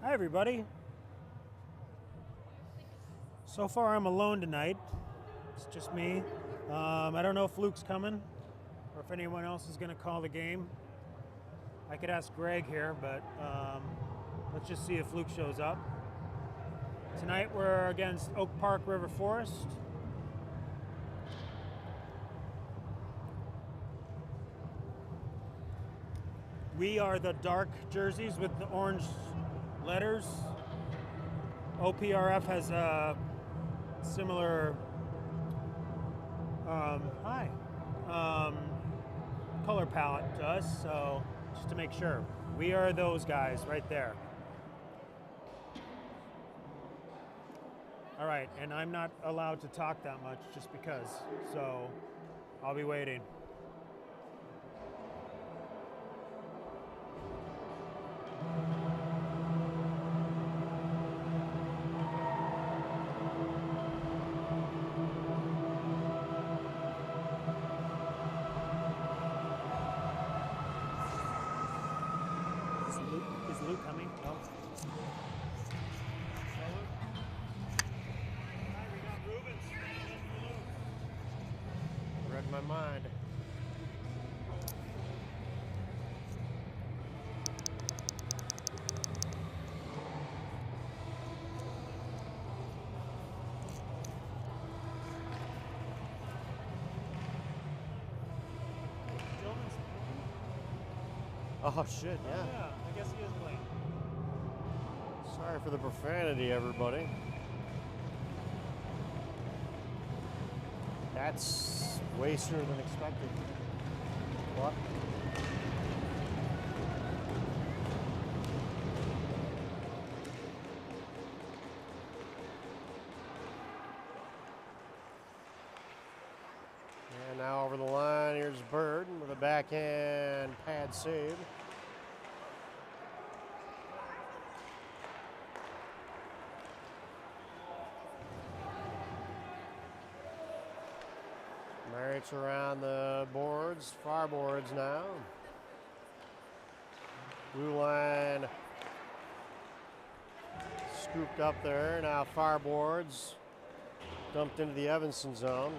Hi everybody. So far I'm alone tonight. It's just me. I don't know if Luke's coming or if anyone else is going to call the game. I could ask Greg here, but let's just see if Luke shows up. Tonight we're against Oak Park River Forest. We are the dark jerseys with the orange letters. OPRF has a similar color palette to us, so just to make sure. We are those guys right there. All right, and I'm not allowed to talk that much just because, so I'll be waiting. Is Luke coming? No. Read my mind. Oh shit, yeah. Yeah, I guess he is playing. Sorry for the profanity, everybody. That's way sooner than expected. What? And now over the line, here's Bird with a backhand pad save. Marriott around the boards, far boards now. Blue line scooped up there. Now far boards dumped into the Evanston zone.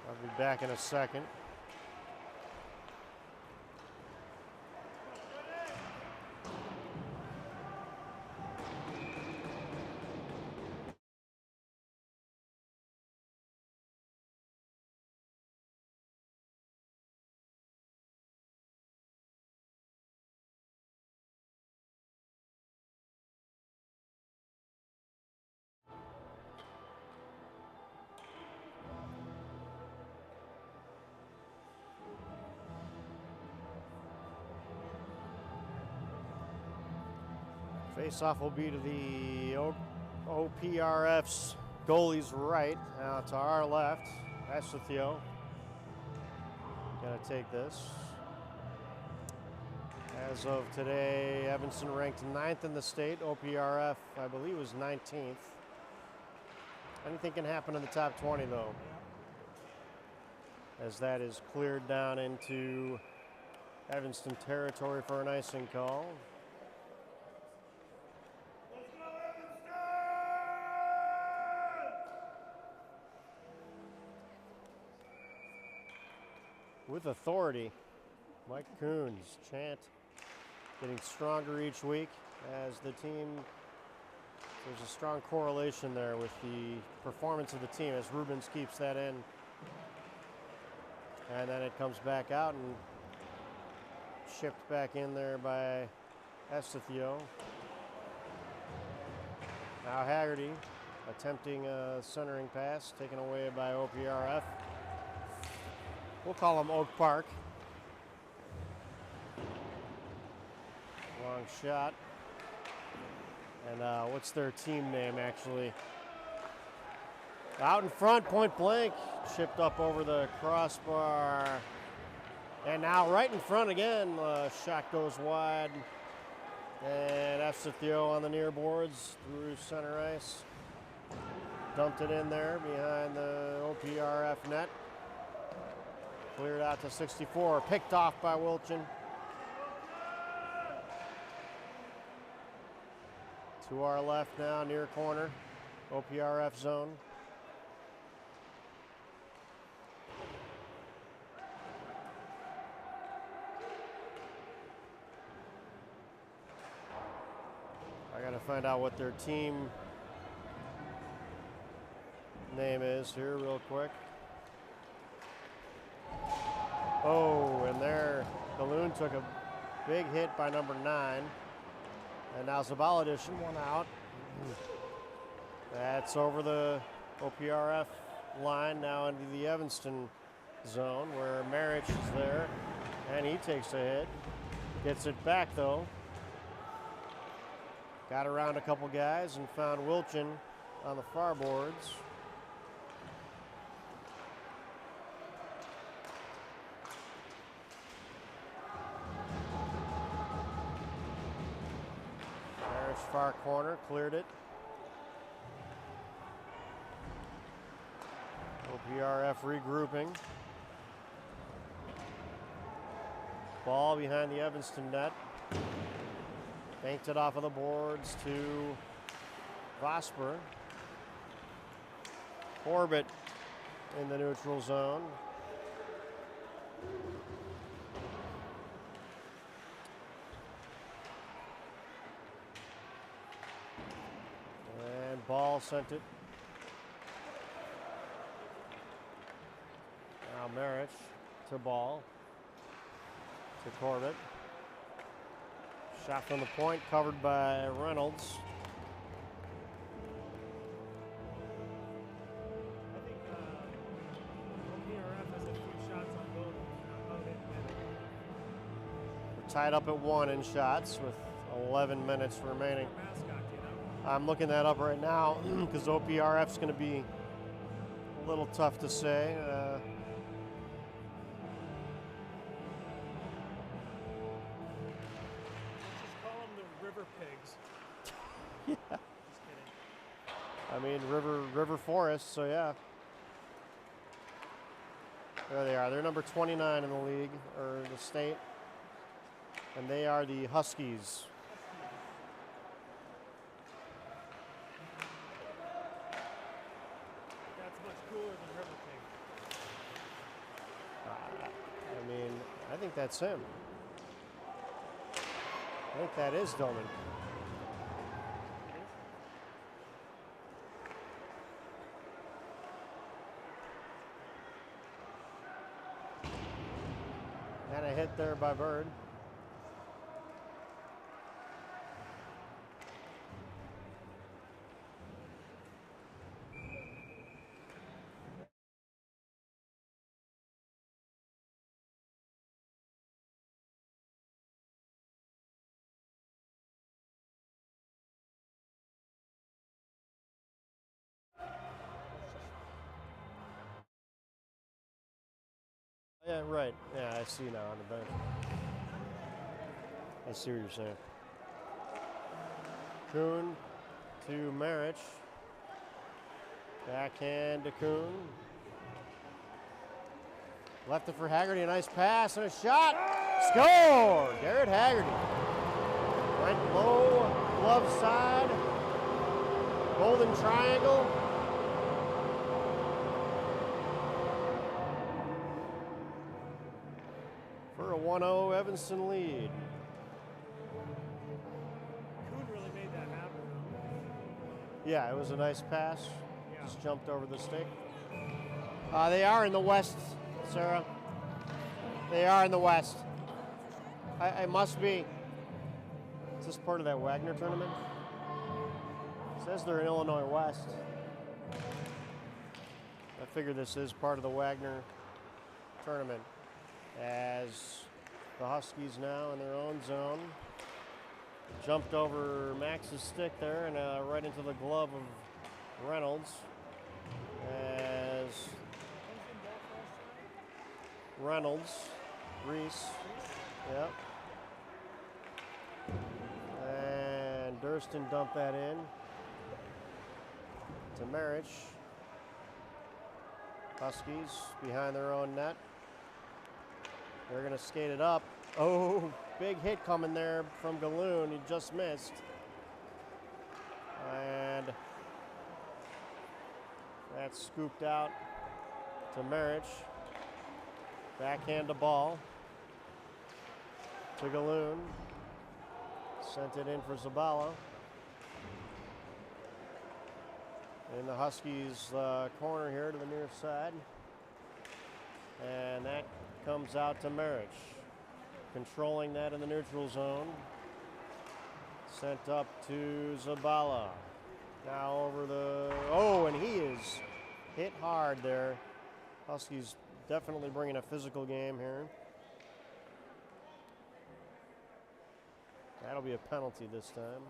I'll be back in a second. Face-off will be to the OPRF's goalie's right. Now to our left, Esethio. Gonna take this. As of today, Evanston ranked 9th in the state. OPRF, I believe, was 19th. Anything can happen in the top 20, though, as that is cleared down into Evanston territory for an icing call. With authority, Mike Coons, chant, getting stronger each week as the team, there's a strong correlation there with the performance of the team as Rubens keeps that in. And then it comes back out and shipped back in there by Esethio. Now Haggerty attempting a centering pass, taken away by OPRF. We'll call them Oak Park. Long shot. And what's their team name, actually? Out in front, point blank. Chipped up over the crossbar. And now right in front again. Shot goes wide. And Esethio on the near boards through center ice. Dumped it in there behind the OPRF net. Cleared out to 64, picked off by Wilchin. To our left now, near corner, OPRF zone. I gotta find out what their team name is here real quick. Oh, and there, Balloon took a big hit by number 9. And now Zabala edition, one out. That's over the OPRF line now into the Evanston zone where Marich is there. And he takes a hit. Gets it back though. Got around a couple guys and found Wilchin on the far boards. Far corner, cleared it. OPRF regrouping. Ball behind the Evanston net. Banked it off of the boards to Vosper. Corbett in the neutral zone. Ball sent it. Now Marich to Ball. To Corbett. Shot from the point, covered by Reynolds. I think OPRF has a few shots on goal. We're tied up at 1 in shots with 11 minutes remaining. I'm looking that up right now because OPRF's going to be a little tough to say. Let's just call them the River Pigs. Yeah. Just kidding. I mean, River Forest, so yeah. There they are. They're number 29 in the league, or the state. And they are the Huskies. I think that's him. I think that is Doman. And a hit there by Bird. Yeah, right. Yeah, I see now on the bench. I see what you're saying. Kuhn to Marich. Backhand to Kuhn. Left it for Haggerty. A nice pass and a shot. Score! Garrett Haggerty. Went low, glove side. Golden triangle. For a 1-0 Evanston lead. Kuhn really made that happen. Yeah, it was a nice pass. Yeah. Just jumped over the stick. They are in the West, Sarah. They are in the West. I must be. Is this part of that Wagner tournament? It says they're in Illinois West. I figure this is part of the Wagner tournament. As the Huskies now in their own zone. Jumped over Max's stick there and right into the glove of Reynolds. As Reese, yep. And Durston dumped that in to Marich. Huskies behind their own net. They're going to skate it up. Oh, big hit coming there from Galoon. He just missed. And that's scooped out to Marich. Backhand the ball to Galoon. Sent it in for Zabala. In the Huskies' corner here to the near side. And that comes out to Marich. Controlling that in the neutral zone. Sent up to Zabala. Now over the... Oh, and he is hit hard there. Huskies definitely bringing a physical game here. That'll be a penalty this time.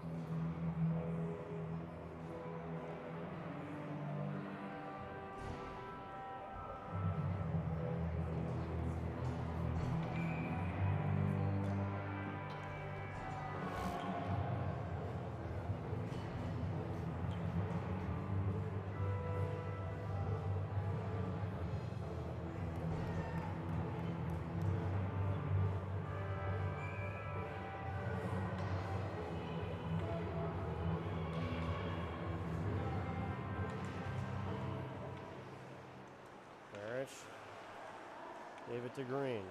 Gave it to Green.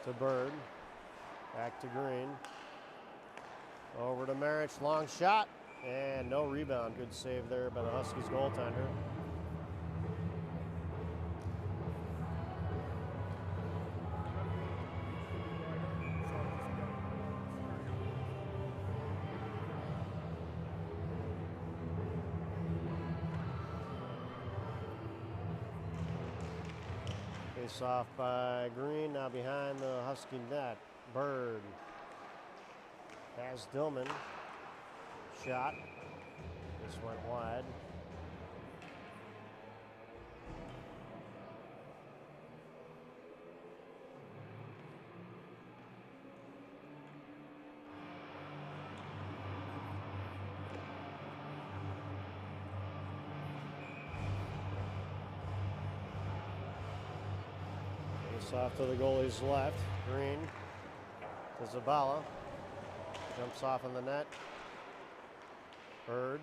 To Bird. Back to Green. Over to Marich. Long shot. And no rebound. Good save there by the Huskies goaltender. Face off by Green, now behind the Husky net. Bird has Dillman. Shot. This went wide. Off to the goalie's left. Green to Zabala. Jumps off in the net. Bird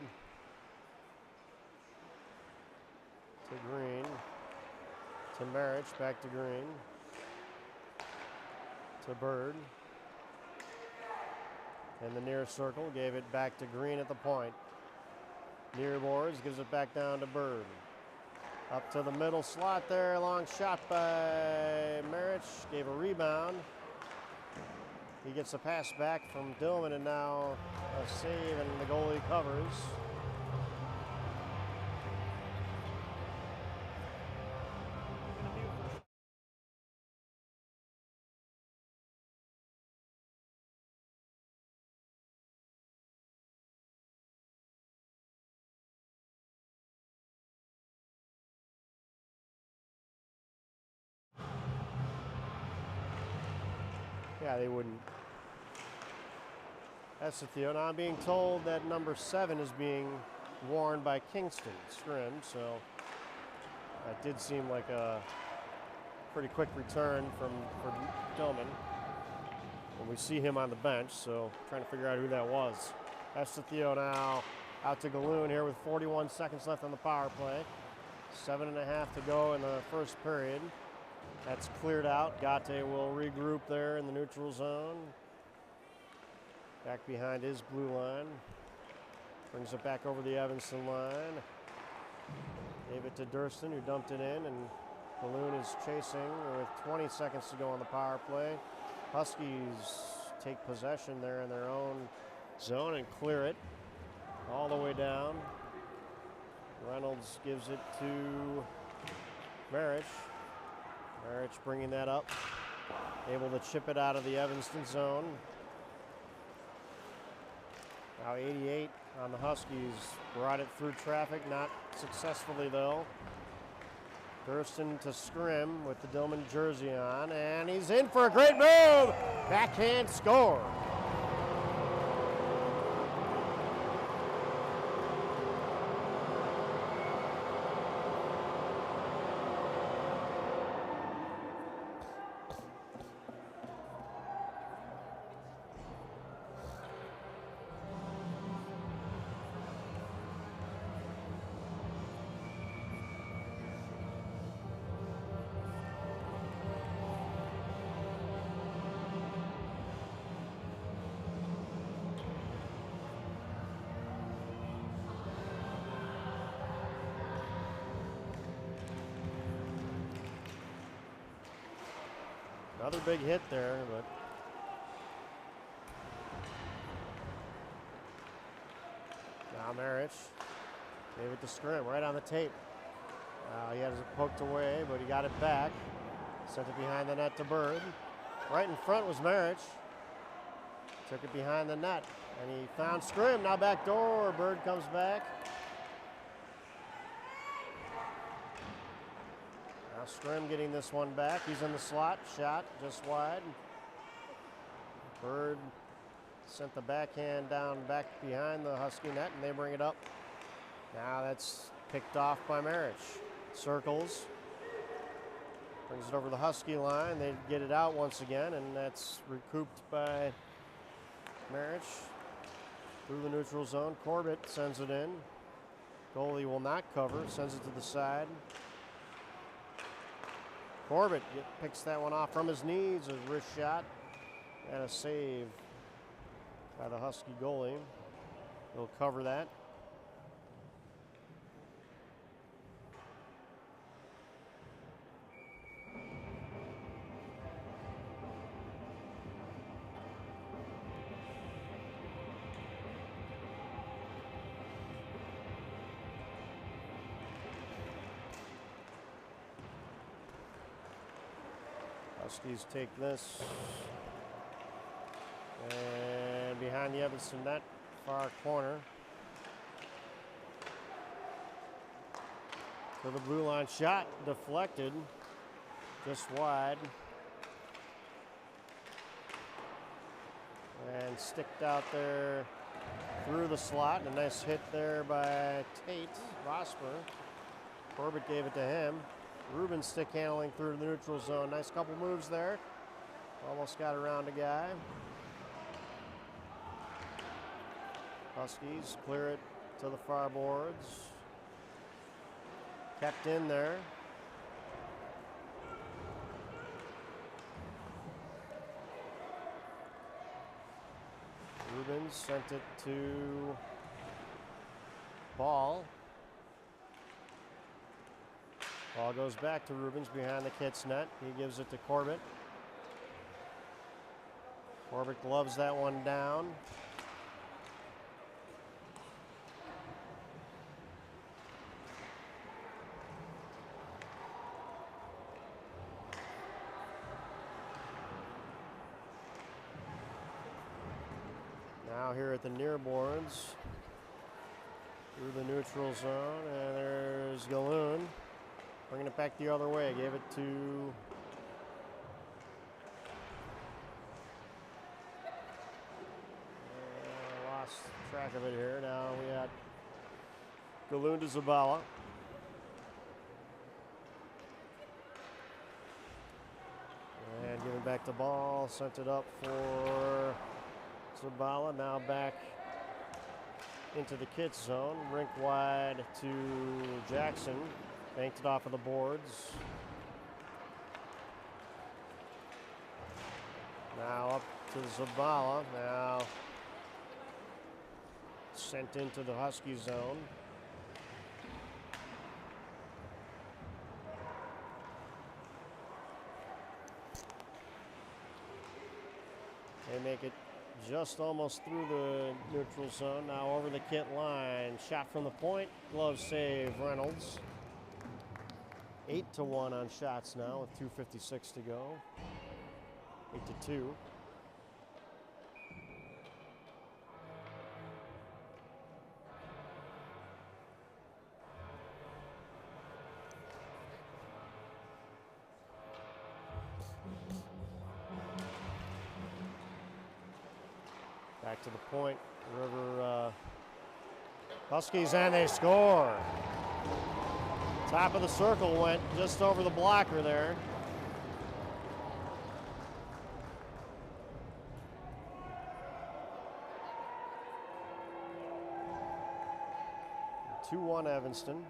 to Green. To Marich. Back to Green. To Bird. In the near circle. Gave it back to Green at the point. Near boards. Gives it back down to Bird. Up to the middle slot there, long shot by Marich, gave a rebound. He gets a pass back from Dillman and now a save and the goalie covers. Yeah, they wouldn't. That's the deal. Now I'm being told that number 7 is being worn by Kingston Scrim, so that did seem like a pretty quick return for Dillman. And we see him on the bench, so trying to figure out who that was. That's the Theo now out to Galoon here with 41 seconds left on the power play. 7.5 to go in the first period. That's cleared out. Gate will regroup there in the neutral zone. Back behind his blue line. Brings it back over the Evanston line. Gave it to Durston, who dumped it in, and Galoon is chasing with 20 seconds to go on the power play. Huskies take possession there in their own zone and clear it all the way down. Reynolds gives it to Marich. Marich bringing that up, able to chip it out of the Evanston zone. Now 88 on the Huskies, brought it through traffic, not successfully though. Durston to Scrim with the Dillman jersey on, and he's in for a great move! Backhand score! Another big hit there, but now Marich gave it to Scrim right on the tape. He has it poked away, but he got it back. Sent it behind the net to Bird. Right in front was Marich. Took it behind the net, and he found Scrim. Now back door. Bird comes back. Now Scrim getting this one back. He's in the slot. Shot just wide. Bird sent the backhand down back behind the Husky net, and they bring it up. Now that's picked off by Marich. Circles. Brings it over the Husky line. They get it out once again, and that's recouped by Marich through the neutral zone. Corbett sends it in. Goalie will not cover. Sends it to the side. Corbett picks that one off from his knees. A wrist shot and a save by the Husky goalie. He'll cover that. Huskies take this, and behind the Evanston net, far corner. To the blue line, shot deflected, just wide. And sticked out there through the slot. A nice hit there by Tate Vosper. Corbett gave it to him. Rubin stick handling through the neutral zone. Nice couple moves there. Almost got around a guy. Huskies clear it to the far boards. Kept in there. Rubin sent it to Ball. Ball goes back to Rubens behind the Kits net. He gives it to Corbett. Corbett gloves that one down. Now here at the near boards, through the neutral zone, and there's Galoon. Bringing it back the other way. Gave it to lost track of it here. Now we got Galoon to Zabala. And giving back the ball. Sent it up for Zabala. Now back into the Kits zone. Rink wide to Jackson. Banked it off of the boards. Now up to Zabala. Now sent into the Husky zone. They make it just almost through the neutral zone. Now over the Kit line. Shot from the point. Glove save Reynolds. 8-1 on shots now with 2:56 to go. 8-2. Back to the point. River Huskies, and they score. Top of the circle went just over the blocker there. (2-1) Evanston.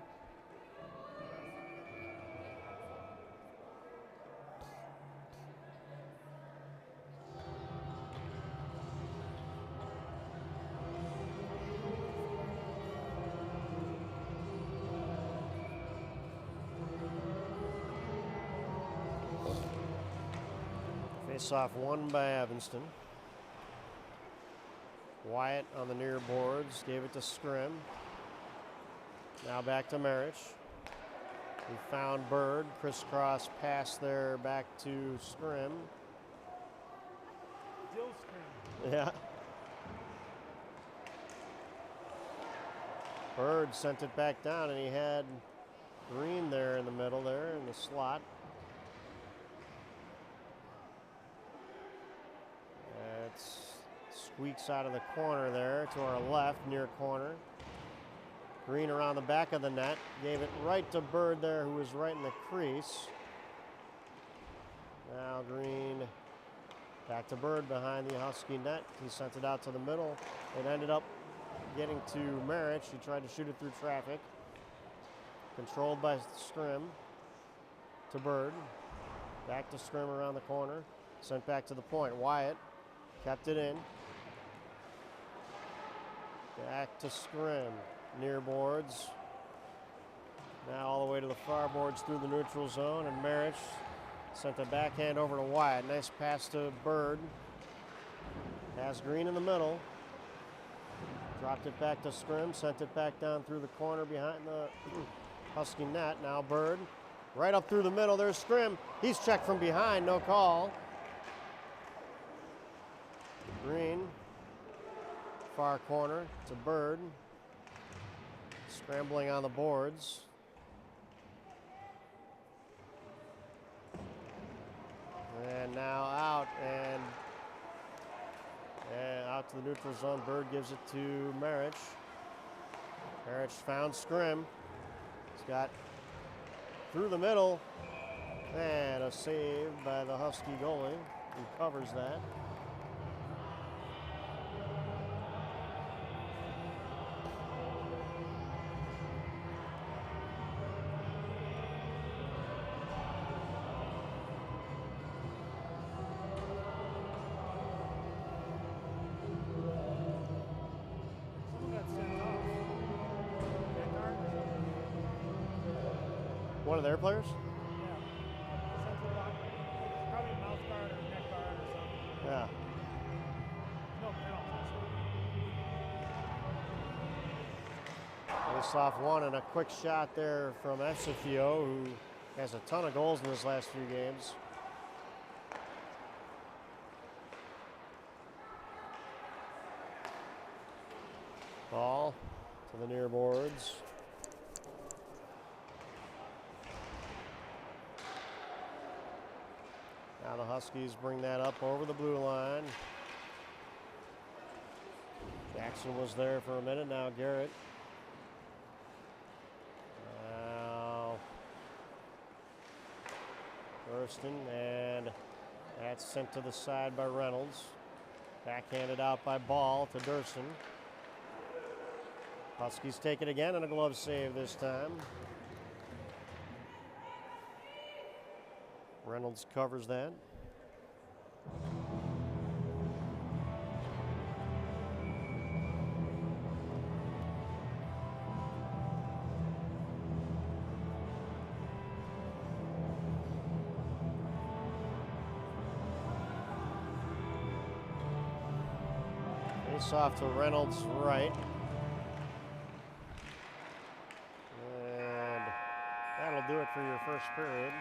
Face-off won by Evanston. Wyatt on the near boards, gave it to Scrim. Now back to Marich. He found Bird, crisscross pass there back to Scrim. Jill Scrim. Yeah. Bird sent it back down, and he had Green there in the middle there in the slot. It squeaks out of the corner there to our left, near corner. Green around the back of the net, gave it right to Bird there, who was right in the crease. Now Green back to Bird behind the Husky net. He sent it out to the middle. It ended up getting to Marich. He tried to shoot it through traffic. Controlled by Scrim to Bird. Back to Scrim around the corner. Sent back to the point. Wyatt kept it in. Back to Scrim. Near boards. Now all the way to the far boards through the neutral zone. And Marich sent a backhand over to Wyatt. Nice pass to Bird. Has Green in the middle. Dropped it back to Scrim. Sent it back down through the corner behind the Husky net. Now Bird. Right up through the middle. There's Scrim. He's checked from behind. No call. Green. Far corner to Bird. Scrambling on the boards. And now out and out to the neutral zone. Bird gives it to Marich. Marich found Scrim. He's got through the middle. And a save by the Husky goalie. He covers that. Someone got sent off. Red card? One of their players? Yeah. Sent to the box. Probably a mouth guard or neck guard or something. Yeah. No penalties. Face-off one and a quick shot there from Efsifio, who has a ton of goals in his last few games. Ball to the near boards. Now the Huskies bring that up over the blue line. Jackson was there for a minute. Now Garrett. Now Thurston, and that's sent to the side by Reynolds. Backhanded out by Ball to Durston. Huskies take it again, and a glove save this time. Reynolds covers that. Face off to Reynolds' right. And that'll do it for your first period.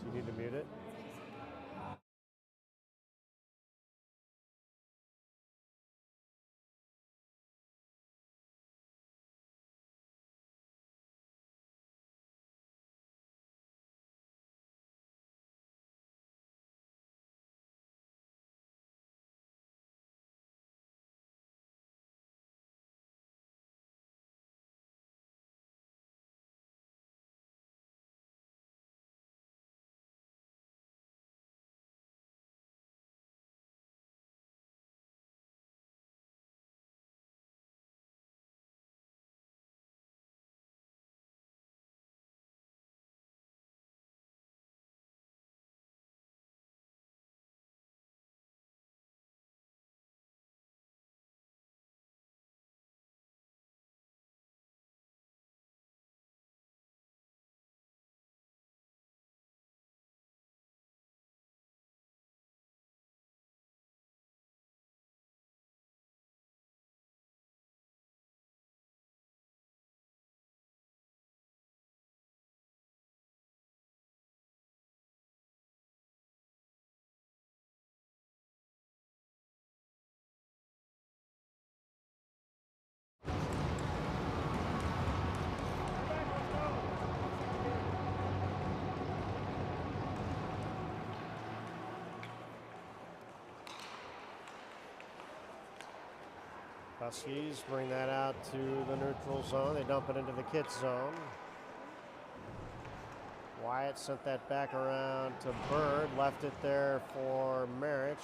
Do you need to mute it? Huskies bring that out to the neutral zone. They dump it into the Kits zone. Wyatt sent that back around to Bird. Left it there for Marich.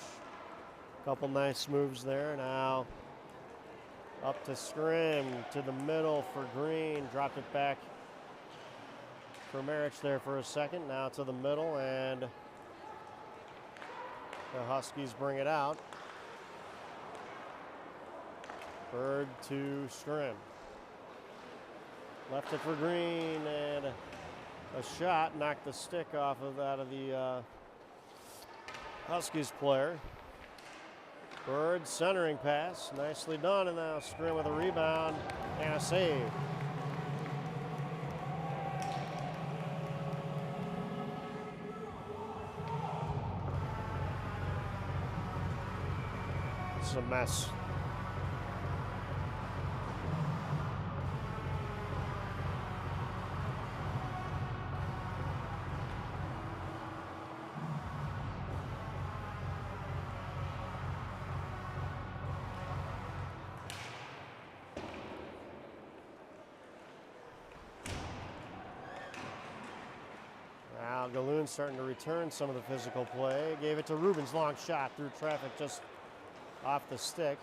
Couple nice moves there. Now up to Scrim, to the middle for Green. Dropped it back for Marich there for a second. Now to the middle, and the Huskies bring it out. Bird to Scrim. Left it for Green, and a shot knocked the stick off of that of the Huskies player. Bird centering pass, nicely done, and now Scrim with a rebound and a save. This is a mess. Now Galoon's starting to return some of the physical play. Gave it to Rubens, long shot through traffic just off the stick.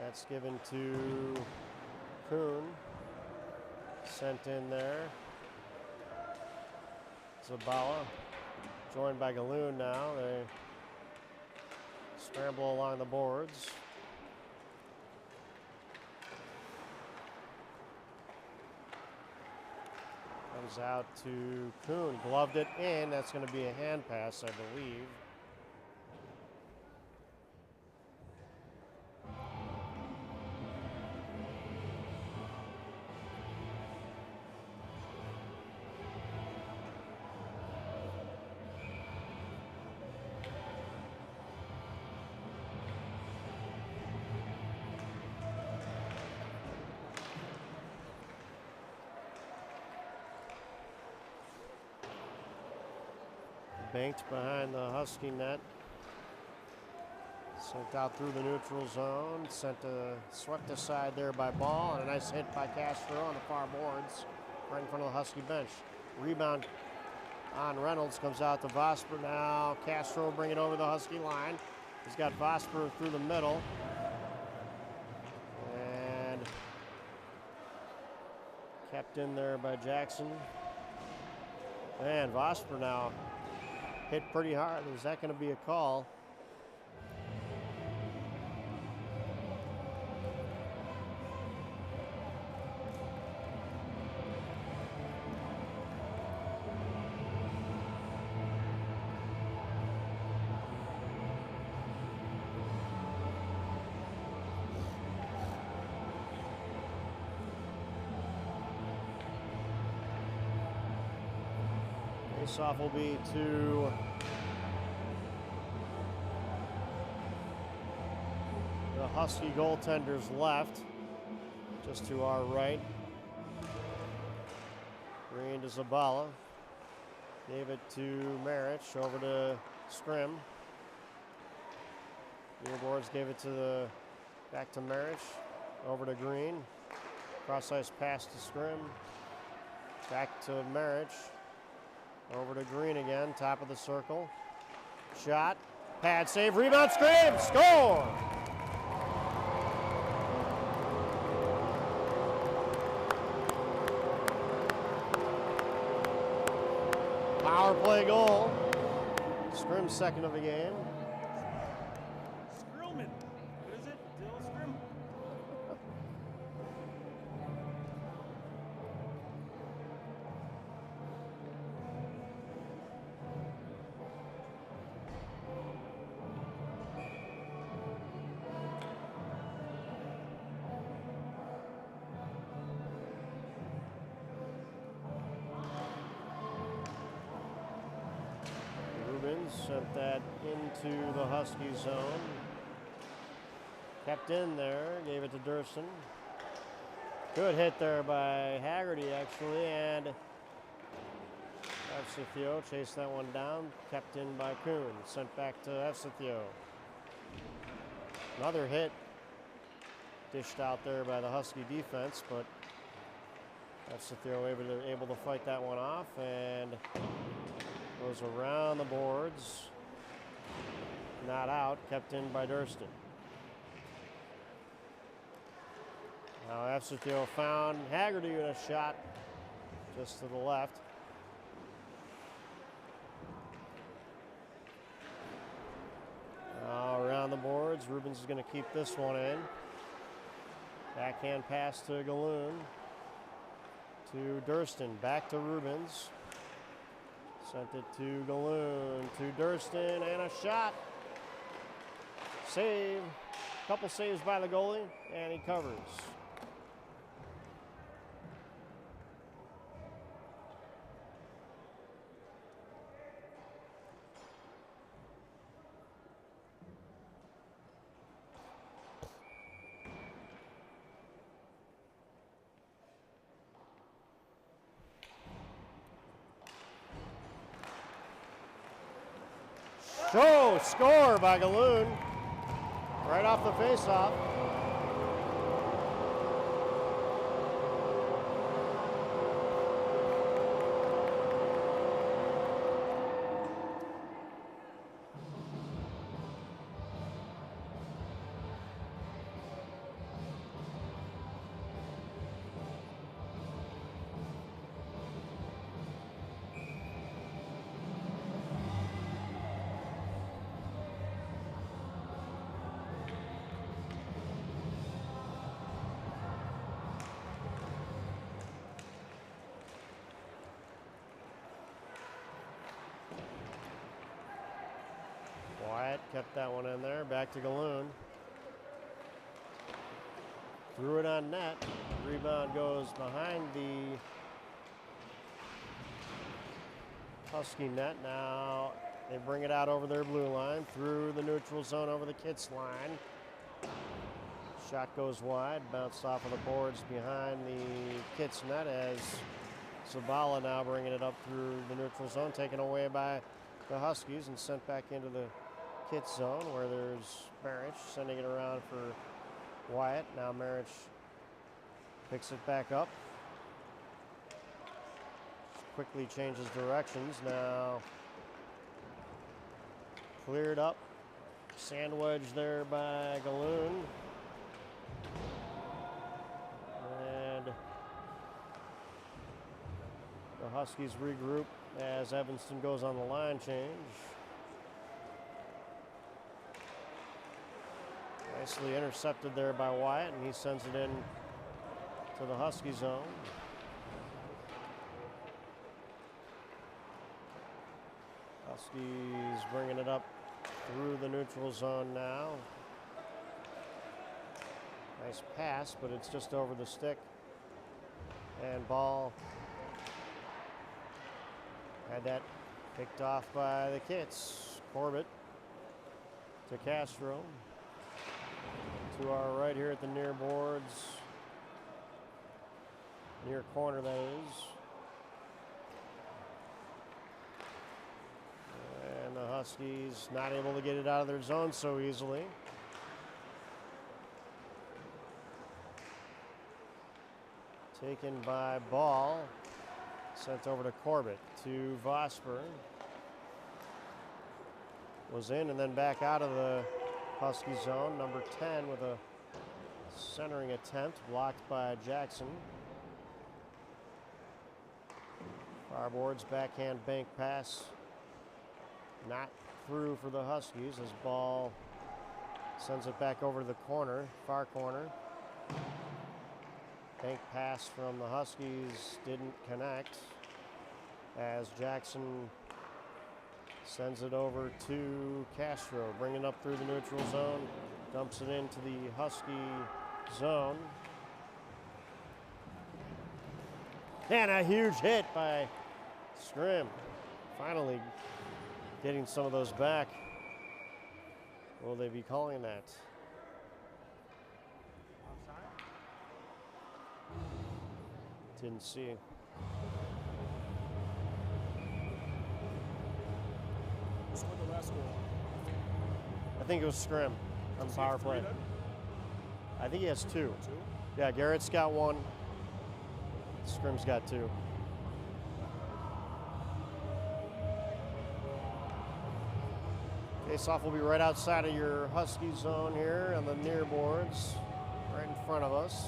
That's given to Kuhn. Sent in there. Zabala joined by Galoon now. They scramble along the boards. Comes out to Kuhn, gloved it in. That's going to be a hand pass, I believe. Banked behind the Husky net. Sent out through the neutral zone. Swept aside there by Ball, and a nice hit by Castro on the far boards, right in front of the Husky bench. Rebound on Reynolds, comes out to Vosper now. Castro bringing over the Husky line. He's got Vosper through the middle. And kept in there by Jackson. And Vosper now hit pretty hard. Is that going to be a call? Face-off will be to the Husky goaltender's left, just to our right. Green to Zabala. Gave it to Marich, over to Scrim. Nearboards gave it to back to Marich, over to Green. Cross-ice pass to Scrim. Back to Marich. Over to Green again, top of the circle. Shot, pad save, rebound, Scrim, score! Power play goal. Scrim's second of the game. Skrillman. What is it? Dill Scrim? Sent that into the Husky zone. Kept in there, gave it to Durson. Good hit there by Haggerty, actually, and Efsithio chased that one down. Kept in by Kuhn. Sent back to Efsithio. Another hit dished out there by the Husky defense, but Efsethio able to fight that one off and goes around the boards. Not out, kept in by Durston. Now Efsethio found Haggerty with a shot just to the left. Now around the boards, Rubens is going to keep this one in. Backhand pass to Galoon. To Durston, back to Rubens. Sent it to Galoon, to Durston, and a shot. Save. Couple saves by the goalie, and he covers. Score by Galoon. Right off the faceoff. Wyatt kept that one in there. Back to Galoon. Threw it on net. Rebound goes behind the Husky net. Now they bring it out over their blue line. Through the neutral zone over the Kits line. Shot goes wide. Bounced off of the boards behind the Kits net as Zabala now bringing it up through the neutral zone. Taken away by the Huskies and sent back into the Kits zone where there's Marich sending it around for Wyatt. Now Marich picks it back up. Quickly changes directions. Now cleared up. Sand wedge there by Galoon. And the Huskies regroup as Evanston goes on the line change. Nicely intercepted there by Wyatt, and he sends it in to the Husky zone. Huskies bringing it up through the neutral zone now. Nice pass, but it's just over the stick. And ball had that picked off by the Kits. Corbett to Castro. To our right here at the near boards. Near corner, that is. And the Huskies not able to get it out of their zone so easily. Taken by Ball. Sent over to Corbett. To Vosper. Was in and then back out of the Husky zone. Number 10 with a centering attempt. Blocked by Jackson. Far boards, backhand bank pass. Not through for the Huskies as Ball sends it back over to the corner, far corner. Bank pass from the Huskies didn't connect as Jackson sends it over to Castro, bringing up through the neutral zone, dumps it into the Husky zone. And a huge hit by Scrim. Finally getting some of those back. Will they be calling that? Didn't see. Scored the last goal. I think it was Scrim on the power play. I think he has 2. 2? Yeah, Garrett's got 1. Scrim's got 2. Face-off will be right outside of your Husky zone here on the near boards, right in front of us.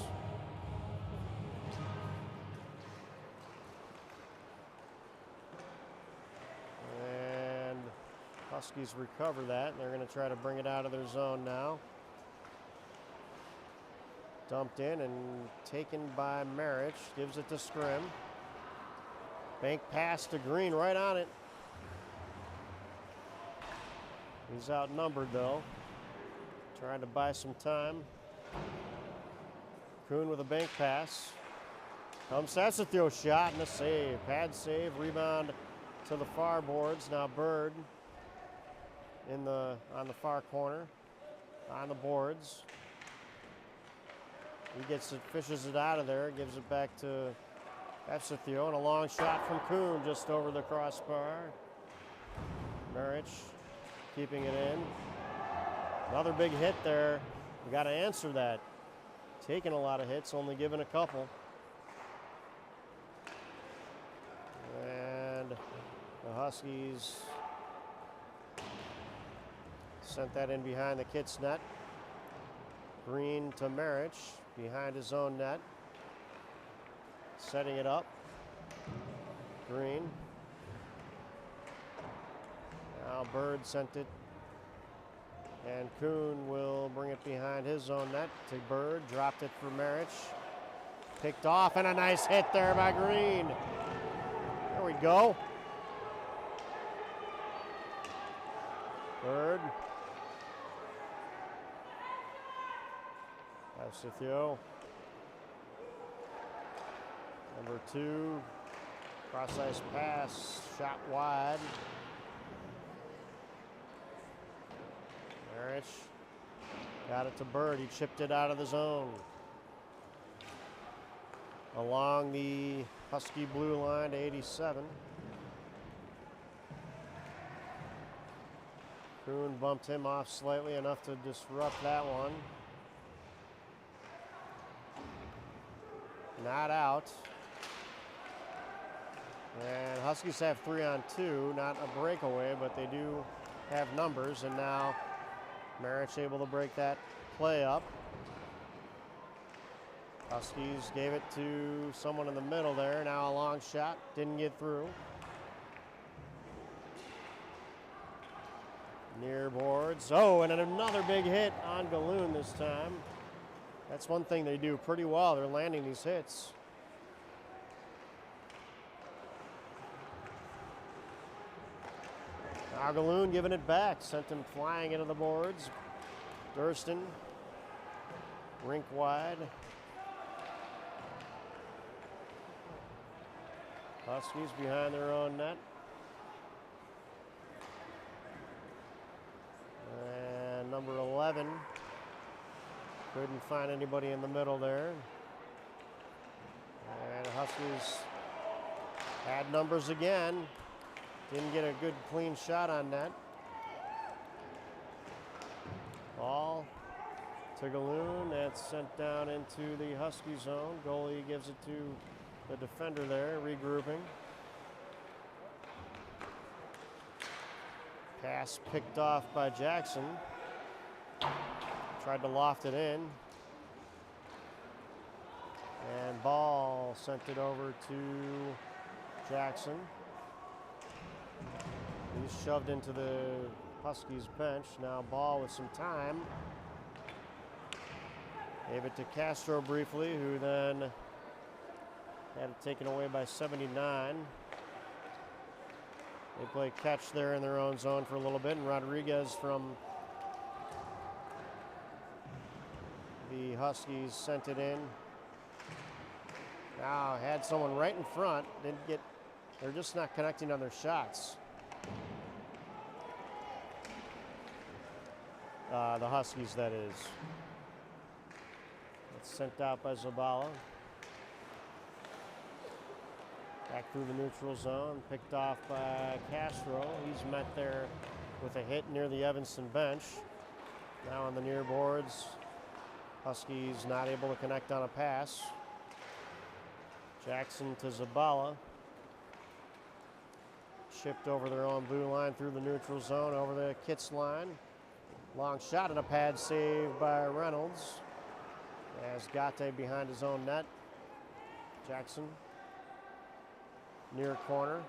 And Huskies recover that, and they're going to try to bring it out of their zone now. Dumped in and taken by Marich. Gives it to Scrim. Bank pass to Green, right on it. He's outnumbered though. Trying to buy some time. Kuhn with a bank pass. Comes Sassathio shot and a save. Pad save, rebound to the far boards. Now Bird on the far corner on the boards. He gets it, fishes it out of there, gives it back to Sassathio, and a long shot from Kuhn just over the crossbar. Marich keeping it in. Another big hit there. We got to answer that. Taking a lot of hits, only giving a couple. And the Huskies sent that in behind the Kits net. Green to Marich behind his own net. Setting it up. Green. Now Bird sent it. And Kuhn will bring it behind his own net to Bird. Dropped it for Marich. Picked off, and a nice hit there by Green. There we go. Bird. Sassathio. Number 2. Cross ice pass. Shot wide. Marich got it to Bird. He chipped it out of the zone. Along the Husky blue line to 87. Kuhn bumped him off slightly, enough to disrupt that one. Not out. And Huskies have 3-on-2, not a breakaway, but they do have numbers, and now Marich able to break that play up. Huskies gave it to someone in the middle there. Now a long shot, didn't get through. Near boards. Oh, and another big hit on Galoon this time. That's one thing they do pretty well. They're landing these hits. Now Galoon giving it back. Sent him flying into the boards. Durston. Rink wide. Huskies behind their own net. And number 11 couldn't find anybody in the middle there. And Huskies had numbers again. Didn't get a good clean shot on net. Ball to Galoon. That's sent down into the Husky zone. Goalie gives it to the defender there, regrouping. Pass picked off by Jackson. Tried to loft it in. And Ball sent it over to Jackson. He's shoved into the Huskies bench. Now Ball with some time. Gave it to Castro briefly, who then had it taken away by 79. They play catch there in their own zone for a little bit, and Rodriguez from the Huskies sent it in. Now had someone right in front. Didn't get. They're just not connecting on their shots. The Huskies, that is. It's sent out by Zabala. Back through the neutral zone, picked off by Castro. He's met there with a hit near the Evanston bench. Now on the near boards, Huskies not able to connect on a pass. Jackson to Zabala. Shipped over their own blue line through the neutral zone, over the Kitts line. Long shot and a pad save by Reynolds. As Gate behind his own net. Jackson near corner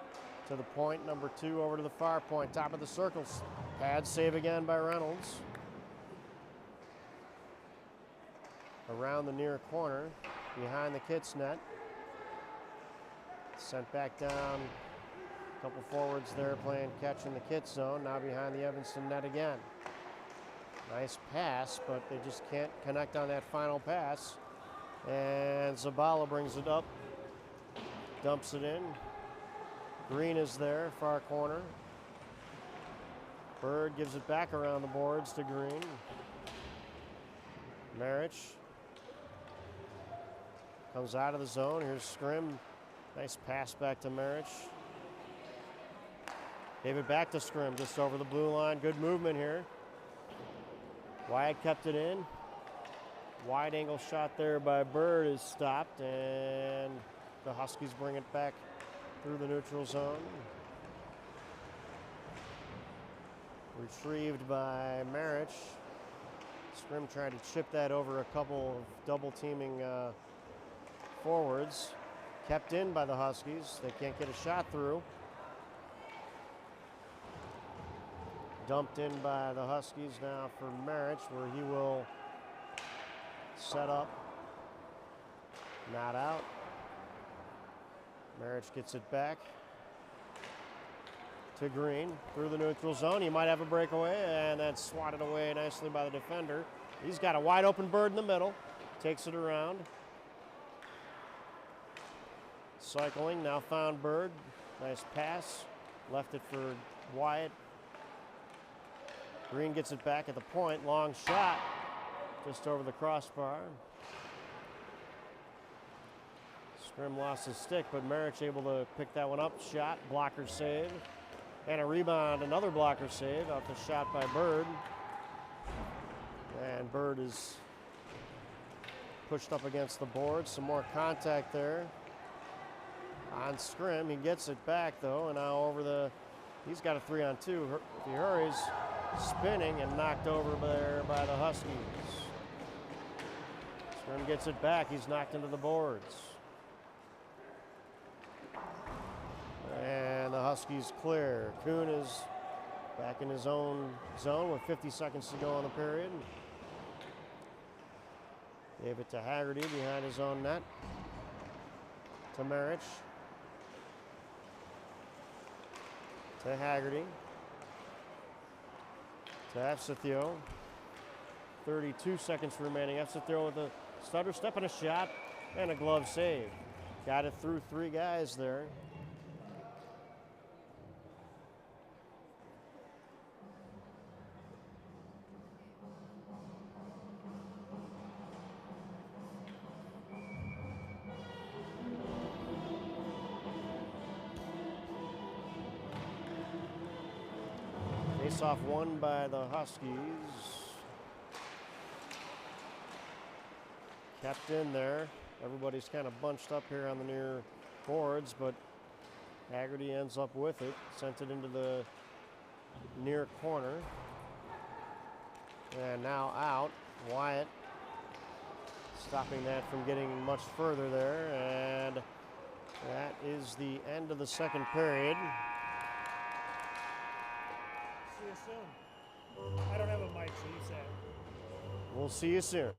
to the point, number 2 over to the far point, top of the circles. Pad save again by Reynolds. Around the near corner, behind the Kitts net. Sent back down, a couple forwards there playing catch in the Kitts zone, now behind the Evanston net again. Nice pass, but they just can't connect on that final pass. And Zabala brings it up, dumps it in. Green is there, far corner. Bird gives it back around the boards to Green. Marich comes out of the zone. Here's Scrim. Nice pass back to Marich. Gave it back to Scrim just over the blue line. Good movement here. Wyatt kept it in. Wide angle shot there by Bird is stopped, and the Huskies bring it back through the neutral zone. Retrieved by Marich. Scrim tried to chip that over a couple of double teaming forwards. Kept in by the Huskies. They can't get a shot through. Dumped in by the Huskies now for Marich, where he will set up. Not out. Marich gets it back to Green through the neutral zone. He might have a breakaway, and then swatted away nicely by the defender. He's got a wide open Bird in the middle. Takes it around. Cycling, now found Bird. Nice pass. Left it for Wyatt. Green gets it back at the point. Long shot just over the crossbar. Scrim lost his stick, but Marich able to pick that one up. Shot, blocker save. And a rebound, another blocker save off the shot by Bird. And Bird is pushed up against the board. Some more contact there on Scrim. He gets it back though, and now over the, he's got a 3-on-2. If he hurries, spinning and knocked over there by the Huskies. Scrim gets it back. He's knocked into the boards. And the Huskies clear. Kuhn is back in his own zone with 50 seconds to go in the period. Gave it to Haggerty behind his own net. To Marich. To Haggerty. To Efsethio. 32 seconds remaining. Efsethio with a stutter step and a shot and a glove save. Got it through 3 guys there. Face-off won by the Huskies. Kept in there. Everybody's kind of bunched up here on the near boards, but Haggerty ends up with it. Sent it into the near corner. And now out. Wyatt stopping that from getting much further there. And that is the end of the second period. See you soon. I don't have a mic, so you say it. We'll see you soon.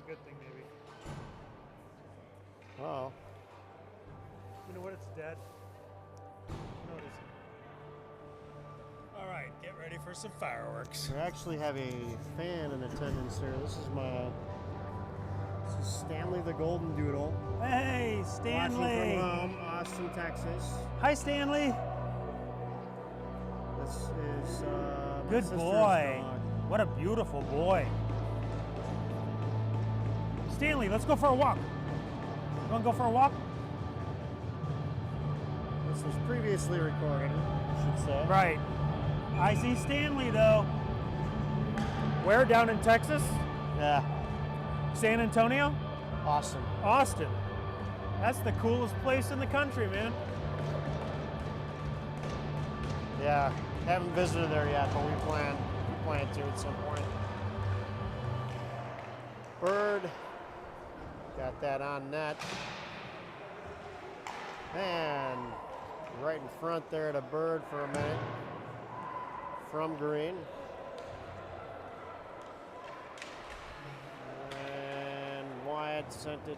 good thing, maybe. Oh, You know what? It's dead. No, it isn't. All right, get ready for some fireworks. we actually have a fan in attendance here. This is Stanley the Golden Doodle. Hey, Watching Stanley. from home, Austin, Texas. Hi, Stanley. This is my Good sister's boy. dog. What a beautiful boy. Stanley, let's go for a walk. You want to go for a walk? This was previously recorded, I should say. Right. I see Stanley, though. Where? Down in Texas? Yeah, San Antonio? awesome. Austin. That's the coolest place in the country, man. Yeah, haven't visited there yet, but we plan to at some point. Bird, got that on net. And right in front there to Bird for a minute from green. And Wyatt sent it.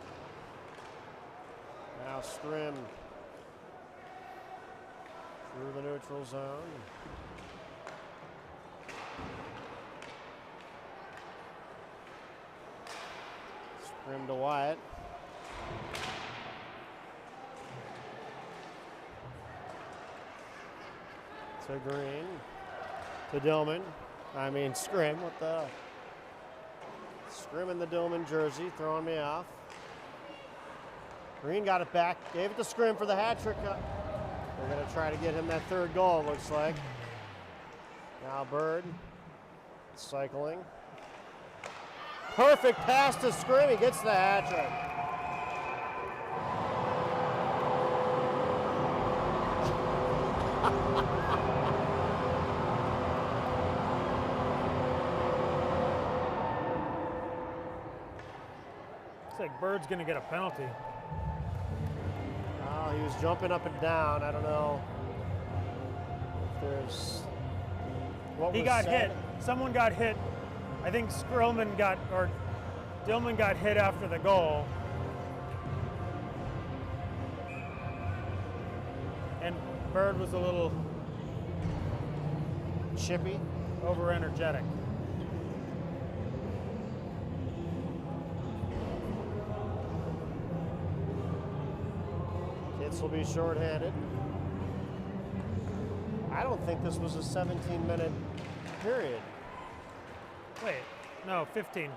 Now Scrim through the neutral zone. Scrim to Wyatt. To Green. To Dillman. I mean Scrim. What the? Scrim in the Dillman jersey, throwing me off. Green got it back. Gave it to Scrim for the hat trick. They're going to try to get him that third goal, looks like. Now Bird cycling. Perfect pass to Scrim. He gets the hat trick. Looks like Bird's going to get a penalty. Oh, he was jumping up and down. I don't know if there's. What He was got said. hit. Someone got hit. I think Dillman got hit after the goal. And Bird was a little Chippy. over energetic. Kids will be shorthanded. I don't think this was a 17-minute period. Wait, no, 15.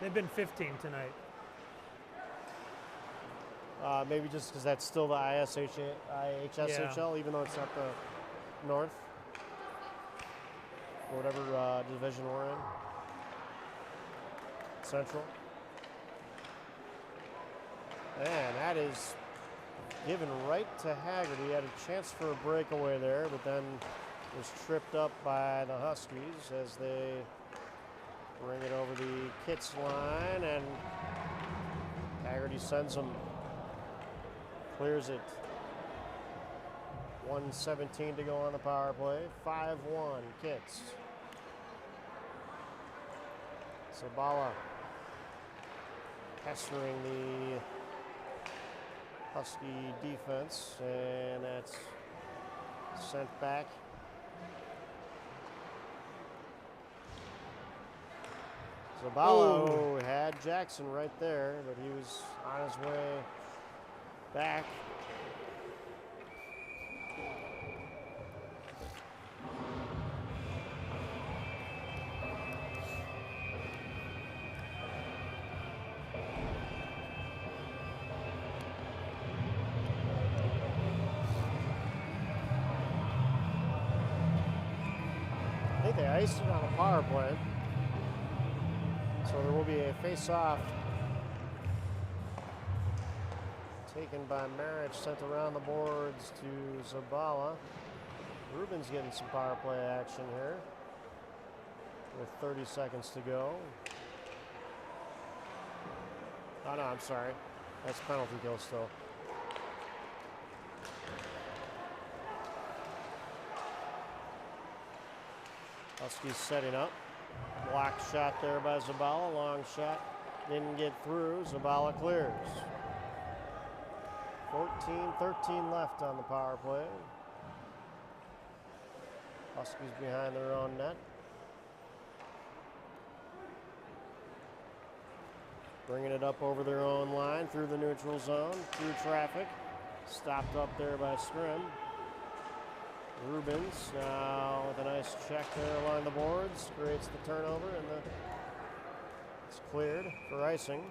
They've been 15 tonight. Maybe just because that's still the IHSHL, even though it's not the North, or whatever division we're in. Central. And that is given right to Haggard. He had a chance for a breakaway there, but then was tripped up by the Huskies as they bring it over the Kits line, and Haggerty sends them, clears it. 1:17 to go on the power play. 5-1 Kits. Zabala pestering the Husky defense, and that's sent back. Zabala had Jackson right there, but he was on his way back. I think they iced it on a power play. So there will be a face-off taken by Marich, sent around the boards to Zabala. Rubin's getting some power play action here with 30 seconds to go. Oh no, I'm sorry. That's penalty kill still. Huskies setting up. Block shot there by Zabala. Long shot. Didn't get through. Zabala clears. 14-13 left on the power play. Huskies behind their own net. Bringing it up over their own line through the neutral zone, through traffic. Stopped up there by Scrim. Rubens now with a nice check there along the boards. Creates the turnover and it's cleared for icing.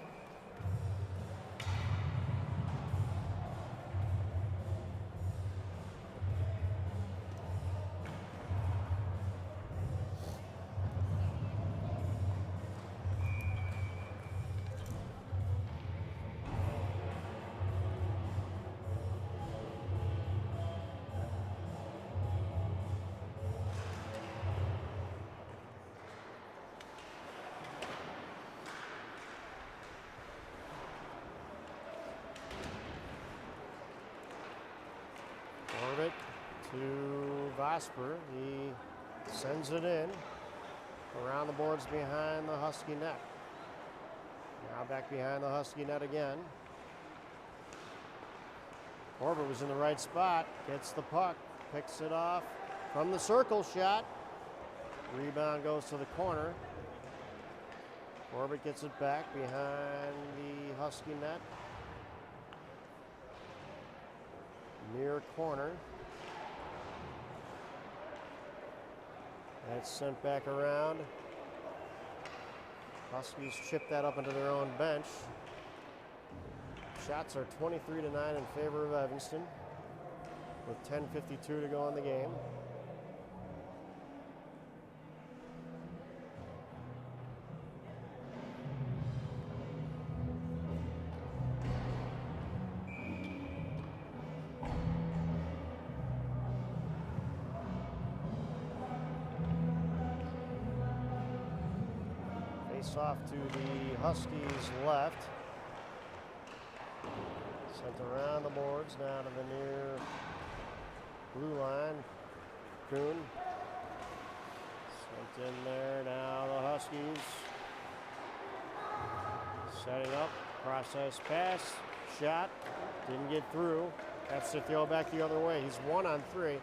Orbit to Vosper. He sends it in around the boards behind the Husky net. Now back behind the Husky net again. Orbit was in the right spot, gets the puck, picks it off from the circle shot. Rebound goes to the corner. Orbit gets it back behind the Husky net. Near corner. That's sent back around. Huskies chip that up into their own bench. Shots are 23-9 in favor of Evanston with 10:52 to go in the game. Off to the Huskies left. Sent around the boards down to the near blue line. Kuhn. Sent in there. Now the Huskies. Setting up. Cross ice pass. Shot. Didn't get through. That's to throw back the other way. He's 1-on-3.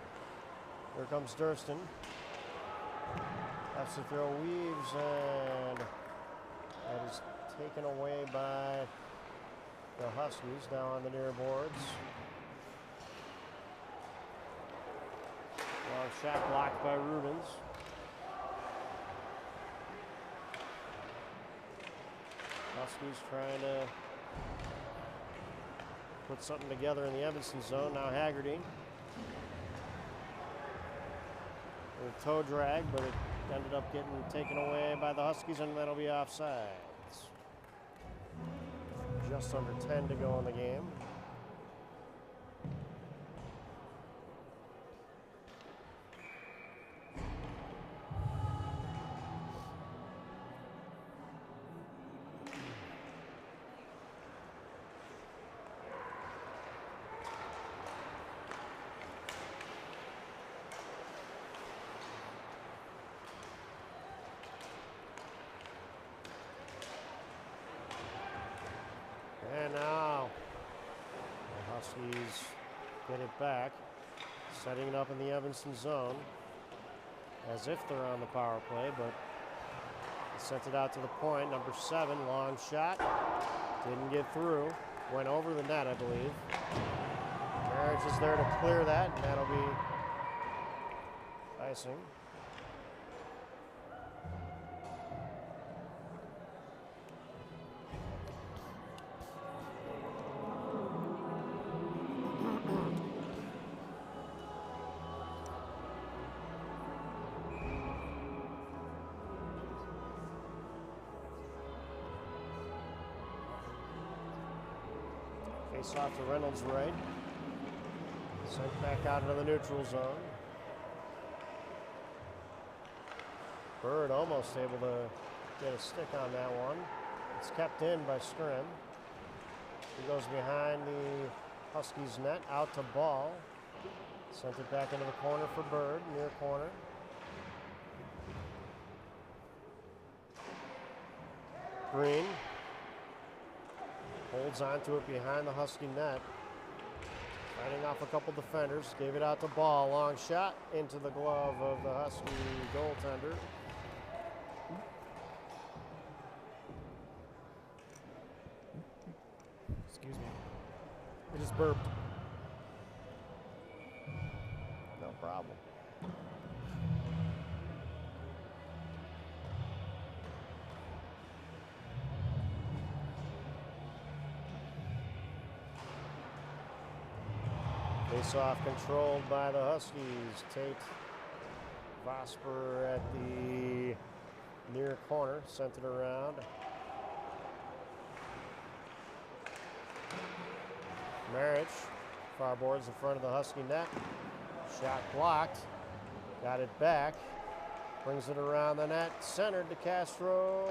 Here comes Durston. That's to throw Weaves and that is taken away by the Huskies down on the near boards. Long shot blocked by Rubens. Huskies trying to put something together in the Evanston zone. Now Haggerty. A toe drag, but it ended up getting taken away by the Huskies, and that'll be offsides. Just under 10 to go in the game. And now the Huskies get it back, setting it up in the Evanston zone as if they're on the power play, but they sent it out to the point. Number 7, long shot, didn't get through, went over the net, I believe. Marriage is there to clear that, and that'll be icing. Face off to Reynolds' right. Sent back out into the neutral zone. Bird almost able to get a stick on that one. It's kept in by Scrim. He goes behind the Huskies net, out to Ball. Sent it back into the corner for Bird, near corner. Green holds onto it behind the Husky net. Fighting off a couple defenders. Gave it out to Ball. Long shot into the glove of the Husky goaltender. Excuse me. I just burped. No problem. Face-off controlled by the Huskies. Tate Vosper at the near corner, sent it around. Marich, far boards in front of the Husky net. Shot blocked. Got it back. Brings it around the net. Centered to Castro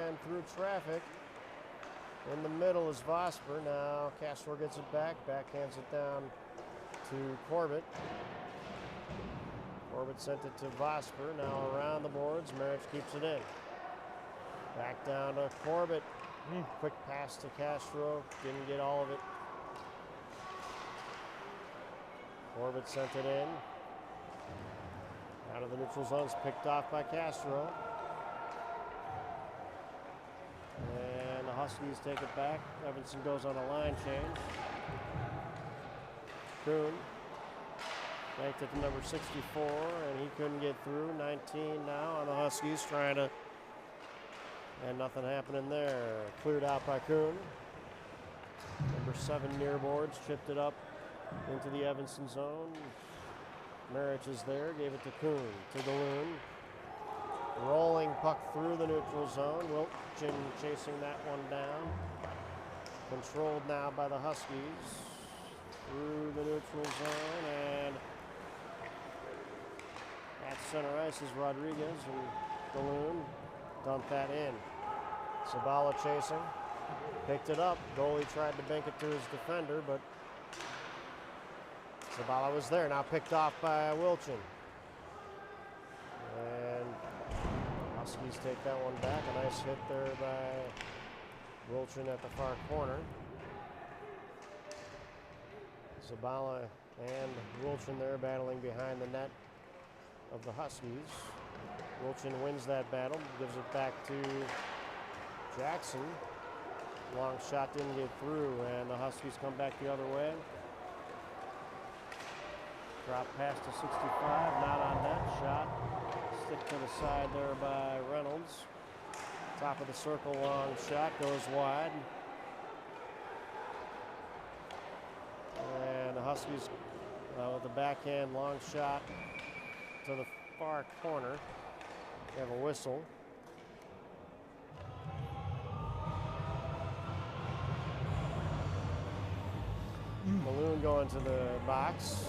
and through traffic. In the middle is Vosper. Now Castro gets it back. Backhands it down to Corbett. Corbett sent it to Vosper. Now around the boards. Marich keeps it in. Back down to Corbett. Quick pass to Castro. Didn't get all of it. Corbett sent it in. Out of the neutral zones, picked off by Castro. And the Huskies take it back. Evanson goes on a line change. Kuhn banked it to number 64, and he couldn't get through. 19 now on the Huskies, trying to, and nothing happening there. Cleared out by Kuhn. Number 7 near boards, chipped it up into the Evanson zone. Marich is there, gave it to Kuhn, to Galoon. Rolling puck through the neutral zone. Wilchin chasing that one down. Controlled now by the Huskies. Through the neutral zone, and at center ice is Rodriguez, and Galoon dumped that in. Sabala chasing, picked it up. Goalie tried to bank it to his defender, but Zabala was there, now picked off by Wilchin. And Huskies take that one back. A nice hit there by Wilchin at the far corner. Zabala and Wilchin there battling behind the net of the Huskies. Wilchin wins that battle, gives it back to Jackson. Long shot didn't get through, and the Huskies come back the other way. Drop pass to 65, not on net. Shot, stick to the side there by Reynolds. Top of the circle, long shot, goes wide. And the Huskies with the backhand long shot to the far corner. They have a whistle. Balloon going to the box.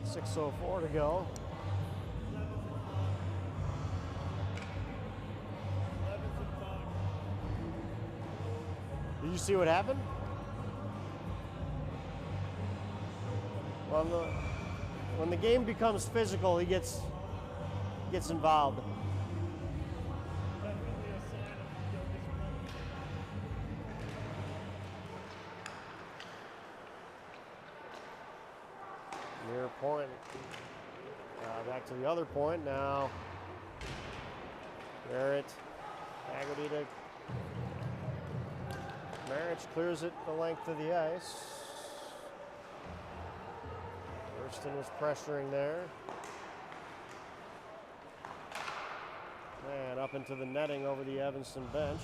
6:04 to go. Did you see what happened? When the game becomes physical, he gets involved. Near point. Back to the other point now. Barrett, Haggerty to Marich, clears it the length of the ice. Thurston was pressuring there. And up into the netting over the Evanston bench.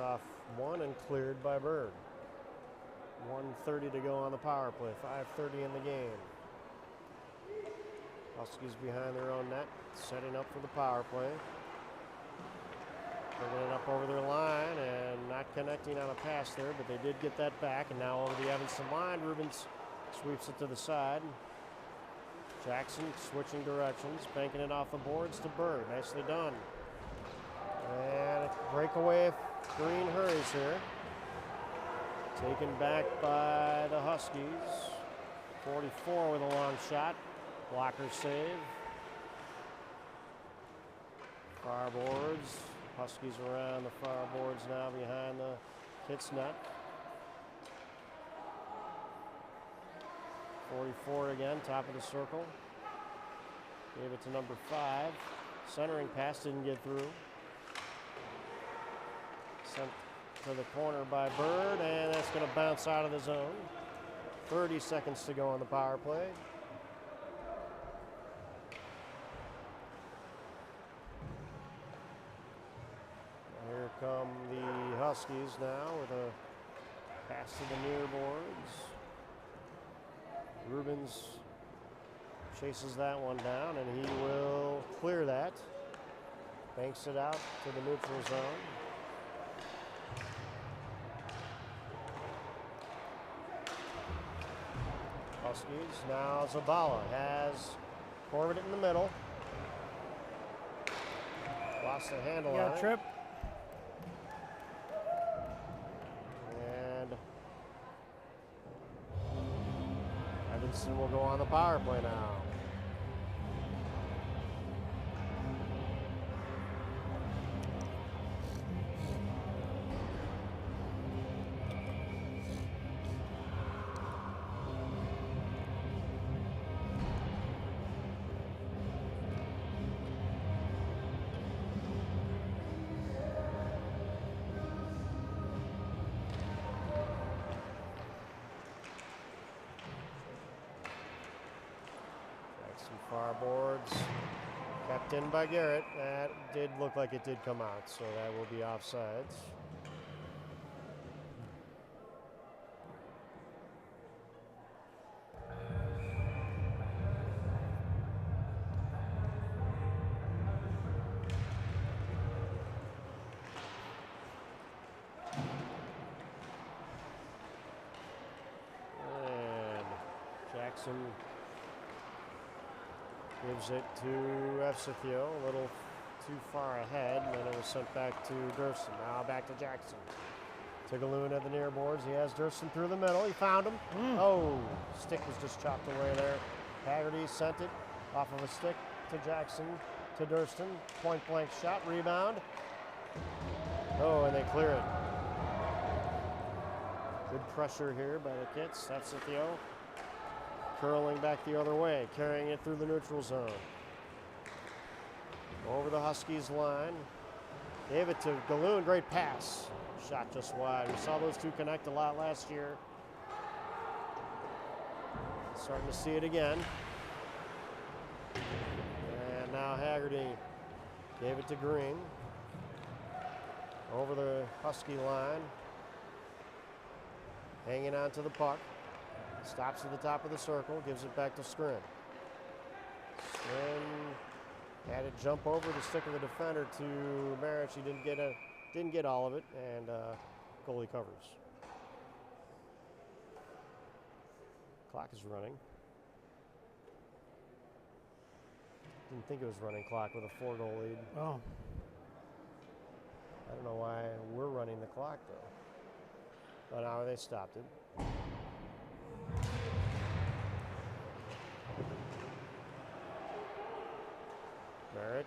Off one and cleared by Bird. 1:30 to go on the power play. 5:30 in the game. Huskies behind their own net, setting up for the power play. Bringing it up over their line and not not connecting on a pass there, but they did get that back. And now over the Evanston line, Rubens sweeps it to the side. Jackson switching directions, banking it off the boards to Bird. Nicely done. And a breakaway if Green hurries here. Taken back by the Huskies. 44 with a long shot. Blocker save. Far boards. Huskies around the far boards now behind the Kits net. 44 again, top of the circle. Gave it to number 5. Centering pass didn't get through. Sent to the corner by Bird, and that's going to bounce out of the zone. 30 seconds to go on the power play. Here come the Huskies now with a pass to the near boards. Rubens chases that one down, and he will clear that. Banks it out to the neutral zone. Huskies, now Zabala has Corbett in the middle. Lost the handle on it. Trip. And Evanston will go on the power play now. Far boards kept in by Garrett. That did look like it did come out, so that will be offsides. And Jackson gives it to Efsithio, a little too far ahead, and then it was sent back to Durston. Now back to Jackson. To Galoon at the near boards. He has Durston through the middle. He found him. Oh, stick was just chopped away there. Haggerty sent it off of a stick to Jackson, to Durston. Point blank shot, rebound. Oh, and they clear it. Good pressure here by the Kits. Efsithio curling back the other way, carrying it through the neutral zone. Over the Huskies line. Gave it to Galoon, great pass. Shot just wide. We saw those two connect a lot last year. Starting to see it again. And now Haggerty gave it to Green. Over the Husky line. Hanging on to the puck. Stops at the top of the circle, gives it back to Scrin. Scrin had it jump over the stick of the defender to Marich. He didn't get all of it, and goalie covers. Clock is running. Didn't think it was running clock with a 4-goal lead. Oh. I don't know why we're running the clock though. But now they stopped it. Marich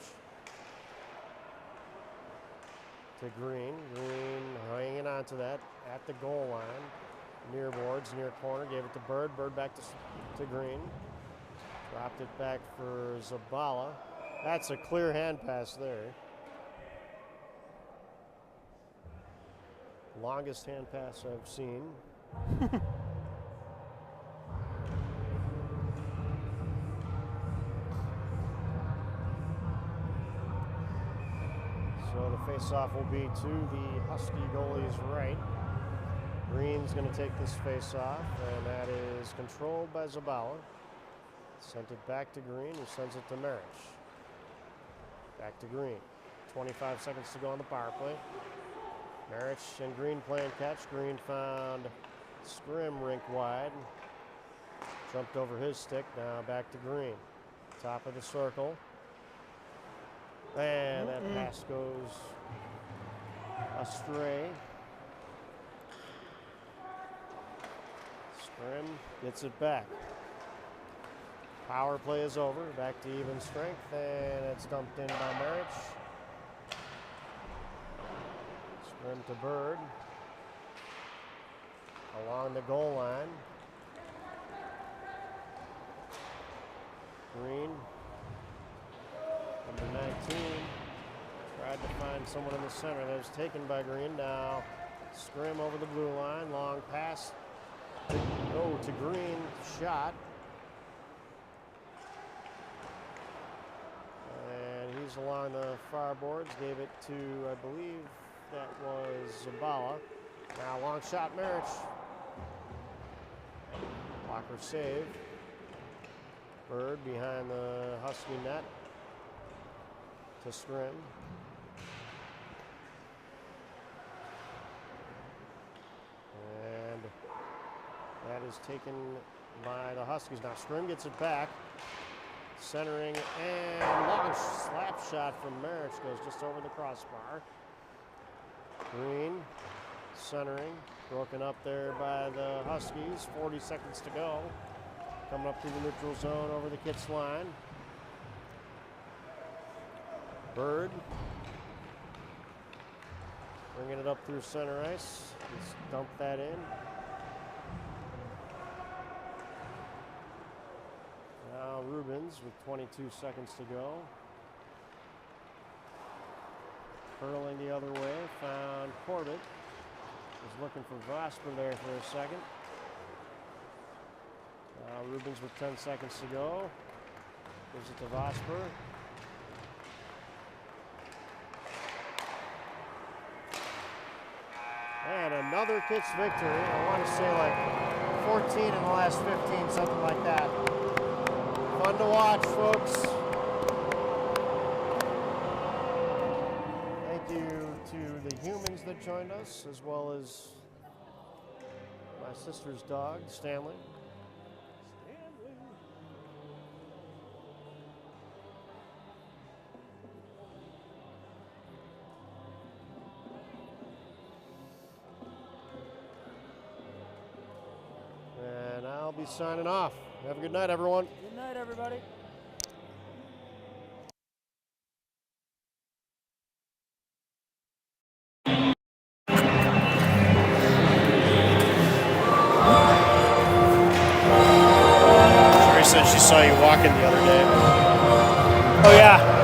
to Green. Green hanging on to that at the goal line. Near boards, near corner. Gave it to Bird. Bird back to Green. Dropped it back for Zabala. That's a clear hand pass there. Longest hand pass I've seen. So the face-off will be to the Husky goalie's right. Green's going to take this face-off, and that is controlled by Zabala. Sent it back to Green, who sends it to Marich. Back to Green. 25 seconds to go on the power play. Marich and Green playing catch. Green found Scrim rink wide. Jumped over his stick. Now back to Green. Top of the circle. And that pass goes astray. Scrim gets it back. Power play is over. Back to even strength. And it's dumped in by Marich. Scrim to Bird. Along the goal line. Green, number 19, tried to find someone in the center. That was taken by Green. Now Scrim over the blue line. Long pass to Green. Shot. And he's along the far boards. Gave it to, I believe that was Zabala. Now long shot, Marich. Blocker save. Bird behind the Husky net to Scrim. And that is taken by the Huskies. Now Scrim gets it back. Centering and long slap shot from Marich goes just over the crossbar. Green centering, broken up there by the Huskies. 40 seconds to go. Coming up through the neutral zone over the Kits line. Bird. Bringing it up through center ice. Just dump that in. Now Rubens with 22 seconds to go. Curling the other way. Found Corbett. Was looking for Vosper there for a second. Rubens with 10 seconds to go. Gives it to Vosper. And another Kits victory. I want to say like 14 in the last 15, something like that. Fun to watch, folks. Thank you to the humans that joined us, as well as my sister's dog, Stanley. And I'll be signing off. Have a good night, everyone. Good night, everybody. Sherry said she saw you walking the other day. Oh, yeah.